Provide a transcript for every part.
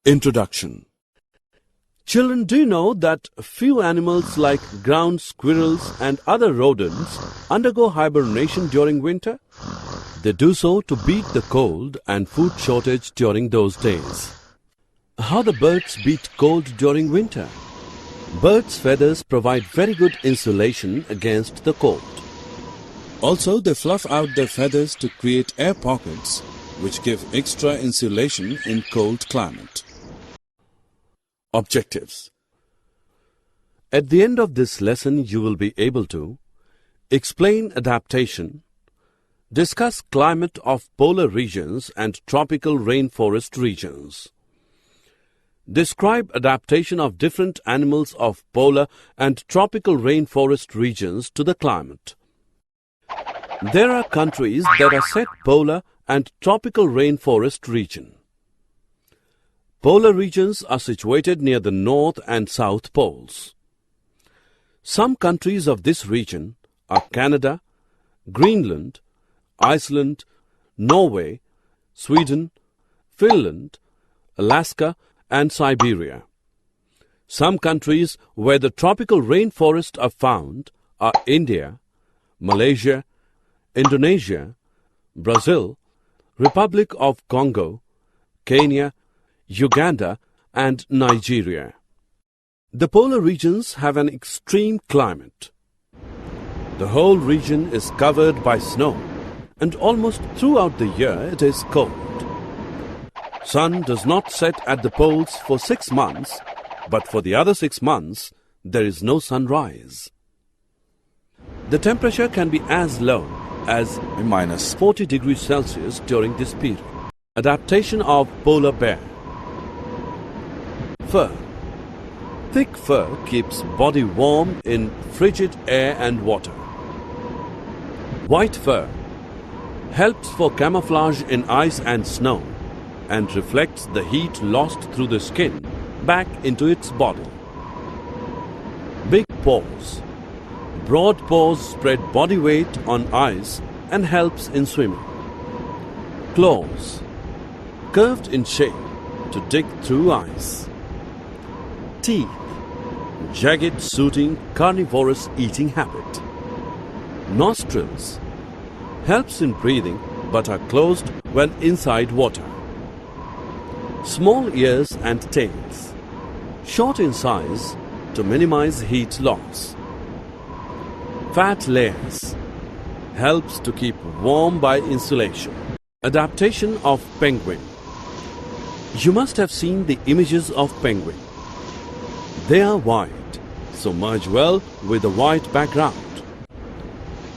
Introduction. Children, do you know that few animals like ground squirrels and other rodents undergo hibernation during winter? They do so to beat the cold and food shortage during those days. How the birds beat cold during winter? Birds' feathers provide very good insulation against the cold. Also, they fluff out their feathers to create air pockets, which give extra insulation in cold climate. Objectives. At the end of this lesson, you will be able to explain adaptation, discuss climate of polar regions and tropical rainforest regions, describe adaptation of different animals of polar and tropical rainforest regions to the climate. There are countries that are set polar and tropical rainforest region. Polar regions are situated near the North and South Poles. Some countries of this region are Canada, Greenland, Iceland, Norway, Sweden, Finland, Alaska, and Siberia. Some countries where the tropical rainforests are found are India, Malaysia, Indonesia, Brazil, Republic of Congo, Kenya, Uganda, and Nigeria. The polar regions have an extreme climate. The whole region is covered by snow, and almost throughout the year it is cold. Sun does not set at the poles for 6 months, but for the other 6 months there is no sunrise. The temperature can be as low as minus 40 degrees Celsius during this period. Adaptation of polar bear. Fur. Thick fur keeps body warm in frigid air and water. White fur helps for camouflage in ice and snow and reflects the heat lost through the skin back into its body. Big paws. Broad paws spread body weight on ice and helps in swimming. Claws. Curved in shape to dig through ice. Teeth. Jagged suiting carnivorous eating habit. Nostrils. Helps in breathing but are closed when inside water. Small ears and tails. Short in size to minimize heat loss. Fat layers. Helps to keep warm by insulation. Adaptation of penguin. You must have seen the images of penguin. They are white, so merge well with the white background.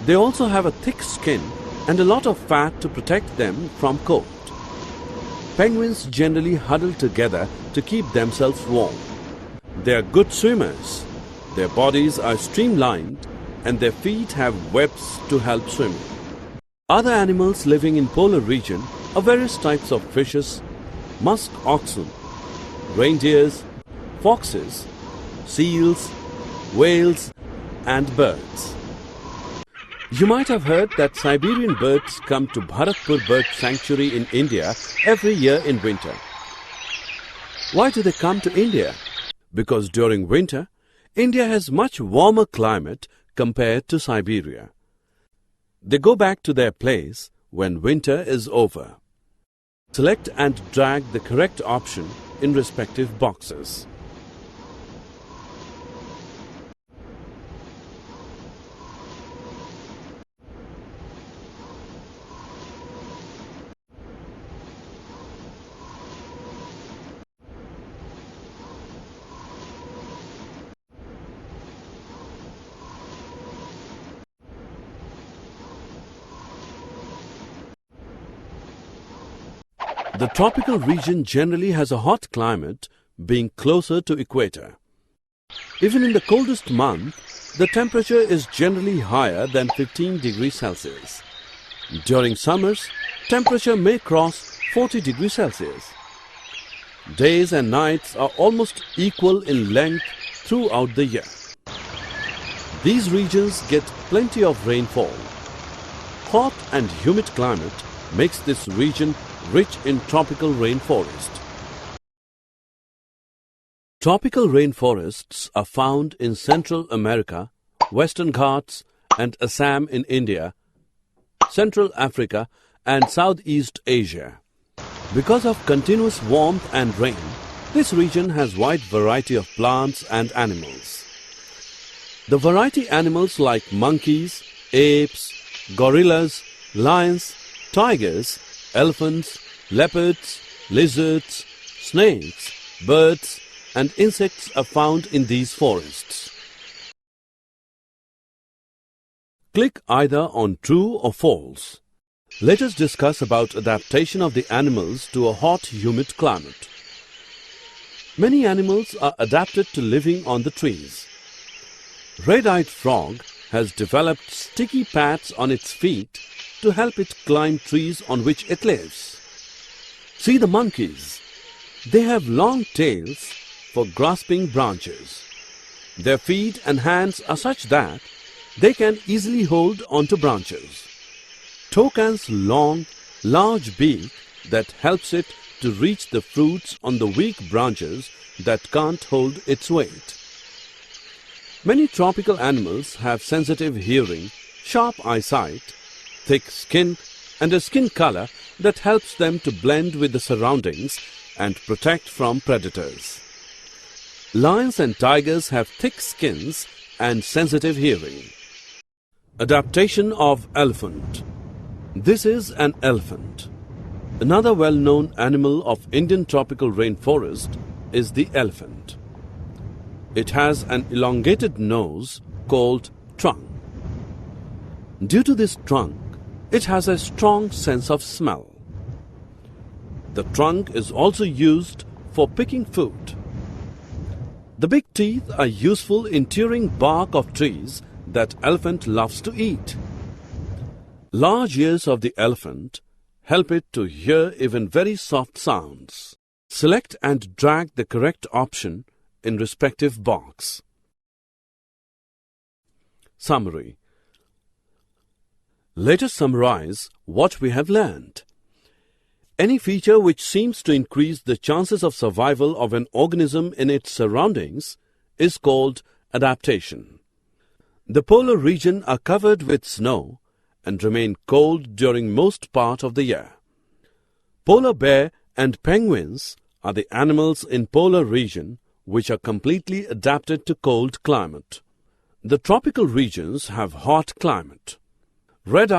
They also have a thick skin and a lot of fat to protect them from cold. Penguins generally huddle together to keep themselves warm. They are good swimmers. Their bodies are streamlined and their feet have webs to help swimming. Other animals living in polar region are various types of fishes, musk oxen, reindeers, foxes, seals, whales, and birds. You might have heard that Siberian birds come to Bharatpur Bird Sanctuary in India every year in winter. Why do they come to India? Because during winter, India has much warmer climate compared to Siberia. They go back to their place when winter is over. Select and drag the correct option in respective boxes. The tropical region generally has a hot climate, being closer to equator. Even in the coldest month, the temperature is generally higher than 15 degrees Celsius. During summers, temperature may cross 40 degrees Celsius. Days and nights are almost equal in length throughout the year. These regions get plenty of rainfall. Hot and humid climate makes this region rich in tropical rainforest. Tropical rainforests are found in Central America, Western Ghats and Assam in India, Central Africa and Southeast Asia. Because of continuous warmth and rain, this region has wide variety of plants and animals. The variety animals like monkeys, apes, gorillas, lions, tigers, elephants, leopards, lizards, snakes, birds and insects are found in these forests. Click either on true or false. Let us discuss about adaptation of the animals to a hot, humid climate. Many animals are adapted to living on the trees. Red-eyed frog has developed sticky pads on its feet to help it climb trees on which it lives. See the monkeys. They have long tails for grasping branches. Their feet and hands are such that they can easily hold onto branches. Toucan's long, large beak that helps it to reach the fruits on the weak branches that can't hold its weight. Many tropical animals have sensitive hearing, sharp eyesight, thick skin and a skin color that helps them to blend with the surroundings and protect from predators. Lions and tigers have thick skins and sensitive hearing. Adaptation of elephant. This is an elephant. Another well-known animal of Indian tropical rainforest is the elephant. It has an elongated nose called trunk. Due to this trunk, it has a strong sense of smell. The trunk is also used for picking food. The big teeth are useful in tearing bark of trees that elephant loves to eat. Large ears of the elephant help it to hear even very soft sounds. Select and drag the correct option in respective box. Summary. Let us summarize what we have learned. Any feature which seems to increase the chances of survival of an organism in its surroundings is called adaptation. The polar region are covered with snow and remain cold during most part of the year. Polar bear and penguins are the animals in polar region which are completely adapted to cold climate. The tropical regions have hot climate. Red-eyed